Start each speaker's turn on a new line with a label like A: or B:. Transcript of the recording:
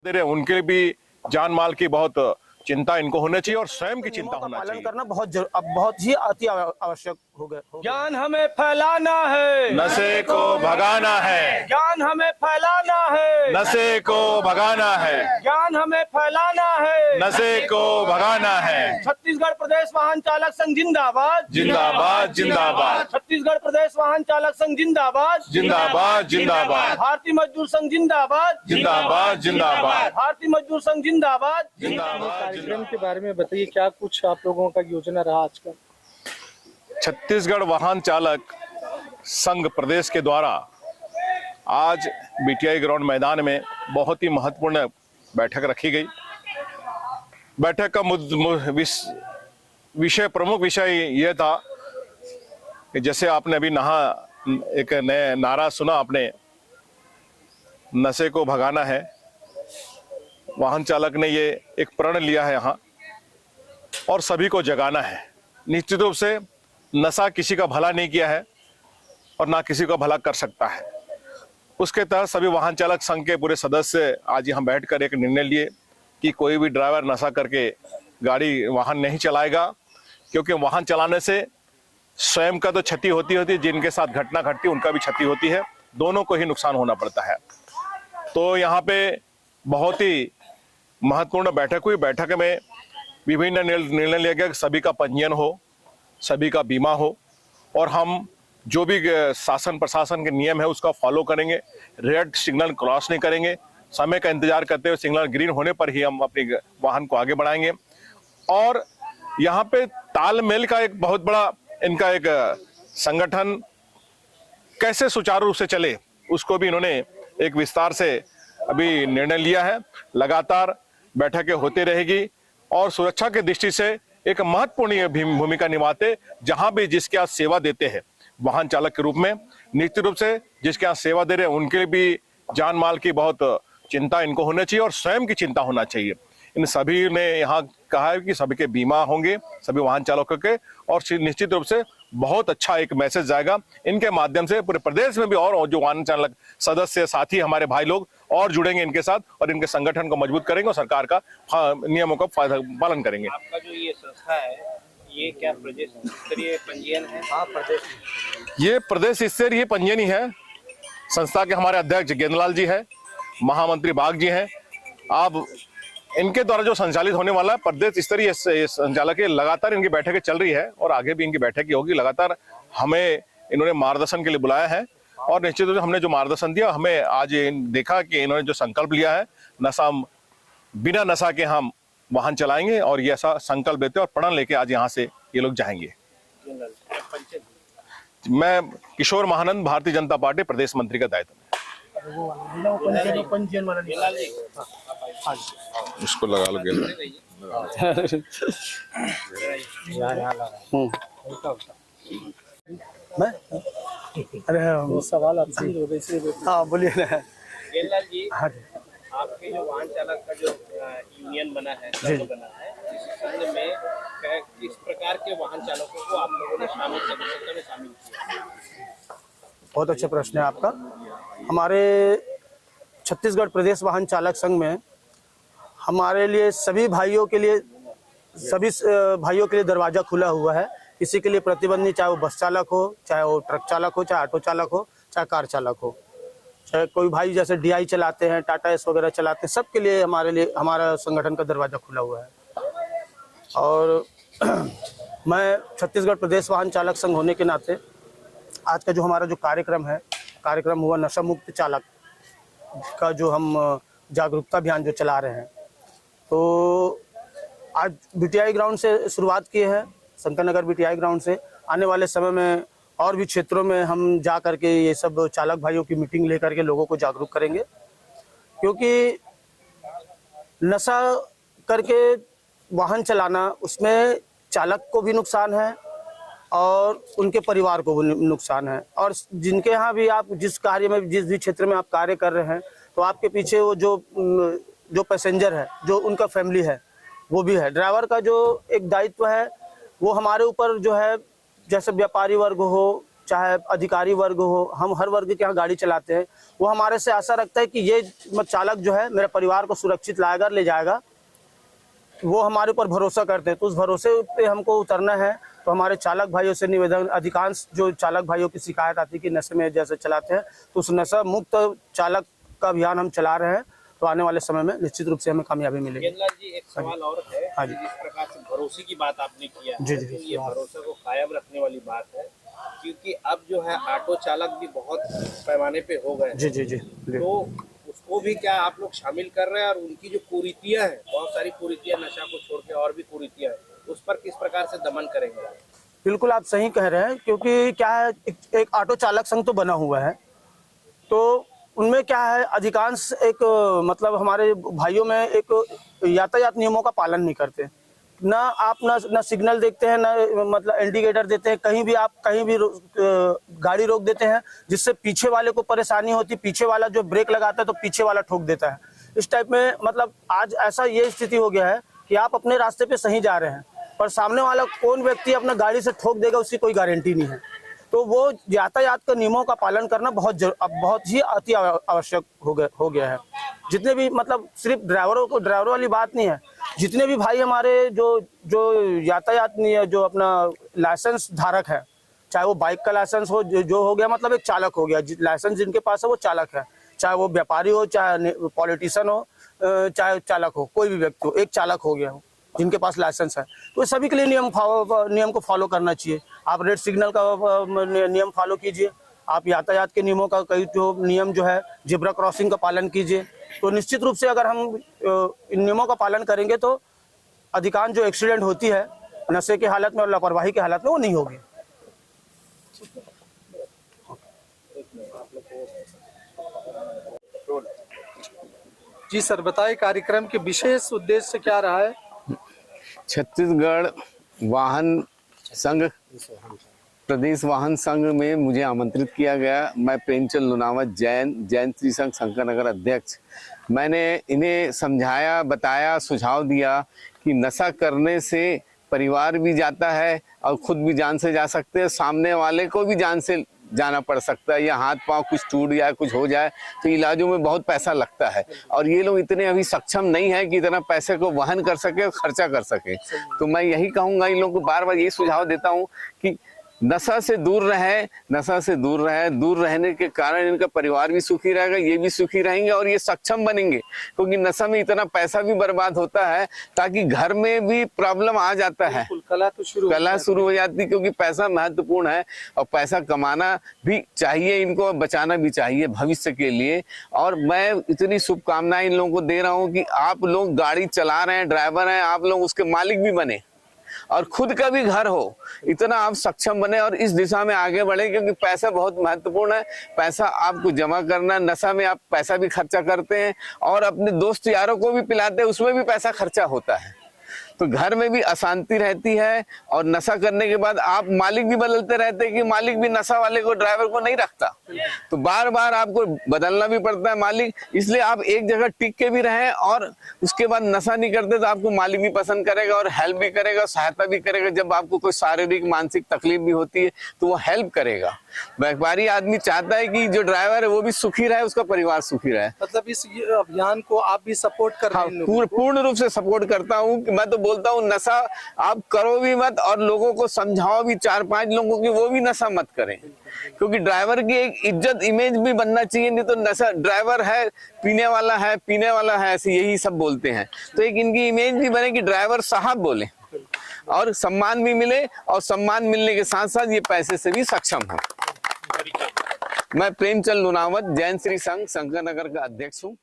A: दे रहे उनके लिए भी जान माल की बहुत चिंता इनको होनी चाहिए और स्वयं की चिंता होना
B: पालन
A: चाहिए।
B: करना बहुत ही अति आवश्यक हो गया।
C: ज्ञान हमें फैलाना है,
A: नशे को भगाना है,
C: ज्ञान हमें फैलाना है,
A: नशे को भगाना है,
C: ज्ञान हमें फैलाना है,
A: नशे को भगाना है।
C: छत्तीसगढ़ प्रदेश वाहन चालक संघ जिंदाबाद,
A: जिंदाबाद जिंदाबाद,
C: छत्तीसगढ़ प्रदेश वाहन चालक संघ जिंदाबाद,
A: जिंदाबाद जिंदाबाद,
C: भारतीय मजदूर संघ जिंदाबाद,
A: जिंदाबाद जिंदाबाद,
C: भारतीय मजदूर संघ जिंदाबाद।
A: जिंदाबाद।
D: कार्यक्रम के बारे में बताइए, क्या कुछ आप लोगों का योजना रहा आज का?
A: छत्तीसगढ़ वाहन चालक संघ प्रदेश के द्वारा आज बीटीआई ग्राउंड मैदान में बहुत ही महत्वपूर्ण बैठक रखी गई। बैठक का विषय प्रमुख विषय यह था कि जैसे आपने अभी एक नया नारा सुना आपने, नशे को भगाना है। वाहन चालक ने ये एक प्रण लिया है यहाँ और सभी को जगाना है। निश्चित रूप से नशा किसी का भला नहीं किया है और ना किसी का भला कर सकता है। उसके तहत सभी वाहन चालक संघ के पूरे सदस्य आज यहाँ बैठकर एक निर्णय लिए कि कोई भी ड्राइवर नशा करके गाड़ी वाहन नहीं चलाएगा, क्योंकि वाहन चलाने से स्वयं का तो क्षति होती है, जिनके साथ घटना घटती है उनका भी क्षति होती है, दोनों को ही नुकसान होना पड़ता है। तो यहाँ पे बहुत ही महत्वपूर्ण बैठक हुई। बैठक में विभिन्न निर्णय लिया गया कि सभी का पंजीयन हो, सभी का बीमा हो और हम जो भी शासन प्रशासन के नियम है उसका फॉलो करेंगे। रेड सिग्नल क्रॉस नहीं करेंगे, समय का इंतजार करते हुए सिग्नल ग्रीन होने पर ही हम अपने वाहन को आगे बढ़ाएंगे। और यहाँ पे तालमेल का एक बहुत बड़ा इनका एक संगठन कैसे सुचारू रूप से चले उसको भी इन्होंने एक विस्तार से अभी निर्णय लिया है। लगातार बैठकें होती रहेगी और सुरक्षा की दृष्टि से एक महत्वपूर्ण भूमिका निभाते, जहां भी जिसके यहाँ सेवा देते हैं वाहन चालक के रूप में, निश्चित रूप से जिसके यहाँ सेवा दे रहे हैं उनके लिए भी जान माल की बहुत चिंता इनको होनी चाहिए और स्वयं की चिंता होना चाहिए। इन सभी ने यहाँ कहा है कि सभी के बीमा होंगे, सभी वाहन चालकों के, और निश्चित रूप से बहुत अच्छा एक मैसेज जाएगा इनके माध्यम से पूरे प्रदेश में भी। और जो वाहन चालक सदस्य साथी हमारे भाई लोग और जुड़ेंगे इनके साथ और इनके संगठन को मजबूत करेंगे और सरकार का नियमों का पालन करेंगे।
E: आपका जो ये संस्था है ये क्या प्रदेश स्तरीय पंजीयन है?
B: हाँ, प्रदेश
A: ये प्रदेश स्तरीय पंजीयन ही है। संस्था के हमारे अध्यक्ष गेंदलाल जी है, महामंत्री बाग जी हैं। आप इनके द्वारा जो संचालित होने वाला है प्रदेश स्तरीय संचालक, लगातार इनकी बैठकें चल रही है और आगे भी इनकी बैठक होगी। लगातार हमें इन्होंने मार्गदर्शन के लिए बुलाया है और निश्चित रूप से हमने जो मार्गदर्शन दिया, हमें आज देखा कि इन्होंने जो संकल्प लिया है, बिना नशा के हम वाहन चलाएंगे और ये ऐसा संकल्प देते और प्रण लेके आज यहाँ से ये लोग जाएंगे। मैं किशोर महानंद, भारतीय जनता पार्टी प्रदेश मंत्री का दायित्व में।
B: पंजीयन वाला
A: इसको लगा लो
B: मैं अरे
D: सवाल आपसे
B: हाँ बोलिए ना।
E: गेंदलाल जी,
B: हाँ जी,
E: आपके जो वाहन चालक का जो यूनियन बना है, संघ बना है, इस संघ में किस प्रकार के वाहन चालकों को आप लोगों ने सदस्यता में शामिल किया?
B: बहुत अच्छा प्रश्न है आपका। हमारे छत्तीसगढ़ प्रदेश वाहन चालक संघ में हमारे लिए सभी भाइयों के लिए दरवाजा खुला हुआ है। किसी के लिए प्रतिबंध नहीं, चाहे वो बस चालक हो, चाहे वो ट्रक चालक हो, चाहे ऑटो चालक हो, चाहे कार चालक हो, चाहे कोई भाई जैसे DI चलाते हैं, टाटा एस वगैरह चलाते हैं, सबके लिए हमारा संगठन का दरवाजा खुला हुआ है। और मैं छत्तीसगढ़ प्रदेश वाहन चालक संघ होने के नाते आज का जो हमारा जो कार्यक्रम हुआ नशा मुक्त चालक का, जो हम जागरूकता अभियान जो चला रहे हैं, तो आज BTI ग्राउंड से शुरुआत किए हैं, शंकर नगर BTI ग्राउंड से। आने वाले समय में और भी क्षेत्रों में हम जा करके ये सब चालक भाइयों की मीटिंग लेकर के लोगों को जागरूक करेंगे, क्योंकि नशा करके वाहन चलाना, उसमें चालक को भी नुकसान है और उनके परिवार को भी नुकसान है। और जिनके यहाँ भी आप जिस कार्य में, जिस भी क्षेत्र में आप कार्य कर रहे हैं, तो आपके पीछे वो जो पैसेंजर है, जो उनका फैमिली है, वो भी है। ड्राइवर का जो एक दायित्व है वो हमारे ऊपर जो है, जैसे व्यापारी वर्ग हो, चाहे अधिकारी वर्ग हो, हम हर वर्ग के यहाँ गाड़ी चलाते हैं। वो हमारे से आशा रखता है कि ये चालक जो है मेरे परिवार को सुरक्षित लाएगा, ले जाएगा। वो हमारे ऊपर भरोसा करते हैं, तो उस भरोसे पे हमको उतरना है। तो हमारे चालक भाइयों से निवेदन, अधिकांश जो चालक भाइयों की शिकायत आती है कि नशे में जैसे चलाते हैं, तो उस नशा मुक्त चालक का अभियान हम चला रहे हैं। तो आने वाले समय में निश्चित रूप से हमें कामयाबी मिलेगी।
E: गेंदलाल जी, एक सवाल और है।
B: हाँ जी।
E: जिस प्रकार से भरोसे की बात आपने किया है,
B: जी, जी,
E: लेकिन ये भरोसा को कायम रखने वाली बात है, क्योंकि अब जो है ऑटो चालक भी बहुत पैमाने पे हो गए हैं।
B: जी जी जी
E: तो उसको भी क्या आप लोग शामिल कर रहे हैं, और उनकी जो कुरीतियां हैं, बहुत सारी कुरीतियां, नशा को छोड़ के और भी कुरीतियां हैं, उस पर किस प्रकार से दमन करेंगे?
B: बिल्कुल आप सही कह रहे हैं, क्योंकि क्या है, एक ऑटो चालक संघ तो बना हुआ है, तो उनमें क्या है, अधिकांश एक मतलब हमारे भाइयों में एक यातायात नियमों का पालन नहीं करते। ना आप ना सिग्नल देखते हैं, ना मतलब इंडिकेटर देते हैं। कहीं भी आप कहीं भी गाड़ी रोक देते हैं, जिससे पीछे वाले को परेशानी होती। पीछे वाला जो ब्रेक लगाता है तो पीछे वाला ठोक देता है। इस टाइप में मतलब आज ऐसा ये स्थिति हो गया है कि आप अपने रास्ते पे सही जा रहे हैं, पर सामने वाला कौन व्यक्ति अपना गाड़ी से ठोक देगा उसकी कोई गारंटी नहीं है। तो वो यातायात के नियमों का पालन करना बहुत ही अति आवश्यक हो गया है। जितने भी मतलब सिर्फ ड्राइवरों वाली बात नहीं है, जितने भी भाई हमारे जो यातायात जो अपना लाइसेंस धारक है, चाहे वो बाइक का लाइसेंस हो, जो हो गया मतलब एक चालक हो गया, लाइसेंस जिनके पास है वो चालक है, चाहे वो व्यापारी हो, चाहे पॉलिटिशियन हो, चाहे चालक हो, कोई भी व्यक्ति हो, एक चालक हो गया हो जिनके पास लाइसेंस है। तो सभी के लिए नियम को फॉलो करना चाहिए। आप रेड सिग्नल का नियम फॉलो कीजिए, आप यातायात के नियमों का कई जो नियम जो है जेब्रा क्रॉसिंग का पालन कीजिए। तो निश्चित रूप से अगर हम इन नियमों का पालन करेंगे तो अधिकांश जो एक्सीडेंट होती है नशे के हालत में और लापरवाही के हालत में वो नहीं होगी।
D: जी सर, बताइए कार्यक्रम के विशेष उद्देश्य क्या रहा है?
F: छत्तीसगढ़ वाहन संघ, प्रदेश वाहन संघ में मुझे आमंत्रित किया गया। मैं प्रेमचंद लुनावत जैन श्री संघ शंकरनगर अध्यक्ष। मैंने इन्हें समझाया, बताया, सुझाव दिया कि नशा करने से परिवार भी जाता है और खुद भी जान से जा सकते हैं, सामने वाले को भी जान से जाना पड़ सकता है, या हाथ पांव कुछ टूट जाए, कुछ हो जाए तो इलाजों में बहुत पैसा लगता है। और ये लोग इतने अभी सक्षम नहीं है कि इतना पैसे को वहन कर सके और खर्चा कर सके। तो मैं यही कहूँगा, इन लोगों को बार बार यही सुझाव देता हूँ कि नशा से दूर रहे, नशा से दूर रहे। दूर रहने के कारण इनका परिवार भी सुखी रहेगा, ये भी सुखी रहेंगे और ये सक्षम बनेंगे। क्योंकि नशा में इतना पैसा भी बर्बाद होता है ताकि घर में भी प्रॉब्लम आ जाता है,
D: कला शुरू
F: हो जाती है। क्योंकि पैसा महत्वपूर्ण है और पैसा कमाना भी चाहिए, इनको बचाना भी चाहिए भविष्य के लिए। और मैं इतनी शुभकामनाएं इन लोगों को दे रहा हूँ कि आप लोग गाड़ी चला रहे हैं, ड्राइवर हैं, आप लोग उसके मालिक भी बने और खुद का भी घर हो, इतना आप सक्षम बने और इस दिशा में आगे बढ़े। क्योंकि पैसा बहुत महत्वपूर्ण है, पैसा आपको जमा करना। नशा में आप पैसा भी खर्चा करते हैं और अपने दोस्त यारों को भी पिलाते हैं, उसमें भी पैसा खर्चा होता है। तो घर में भी अशांति रहती है और नशा करने के बाद आप मालिक भी बदलते रहते हैं कि मालिक भी नशा वाले को, ड्राइवर को नहीं रखता, तो बार बार आपको बदलना भी पड़ता है मालिक। इसलिए आप एक जगह टिक के भी रहें और उसके बाद नशा नहीं करते तो आपको मालिक भी पसंद करेगा और हेल्प भी करेगा, सहायता भी करेगा। जब आपको कोई शारीरिक मानसिक तकलीफ भी होती है तो वो हेल्प करेगा। व्यापारी आदमी चाहता है कि जो ड्राइवर है वो भी सुखी रहे, उसका परिवार सुखी रहे।
D: मतलब इस अभियान को आप भी सपोर्ट कर रहे हैं?
F: पूर्ण रूप से सपोर्ट करता हूँ। मैं तो बोलता हूँ नशा आप करो भी मत और लोगों को समझाओ भी, 4-5 लोगों की, वो भी नशा मत करें। क्योंकि ड्राइवर की एक इज्जत इमेज भी बनना चाहिए, नहीं तो नशा ड्राइवर है, पीने वाला है, ऐसे यही सब बोलते हैं। तो एक इनकी इमेज भी बने कि ड्राइवर साहब बोले और सम्मान भी मिले, और सम्मान मिलने के साथ साथ ये पैसे से भी सक्षम हो। मैं प्रेमचंद लुनावत जैन श्री संघ शंकरनगर का अध्यक्ष हूँ।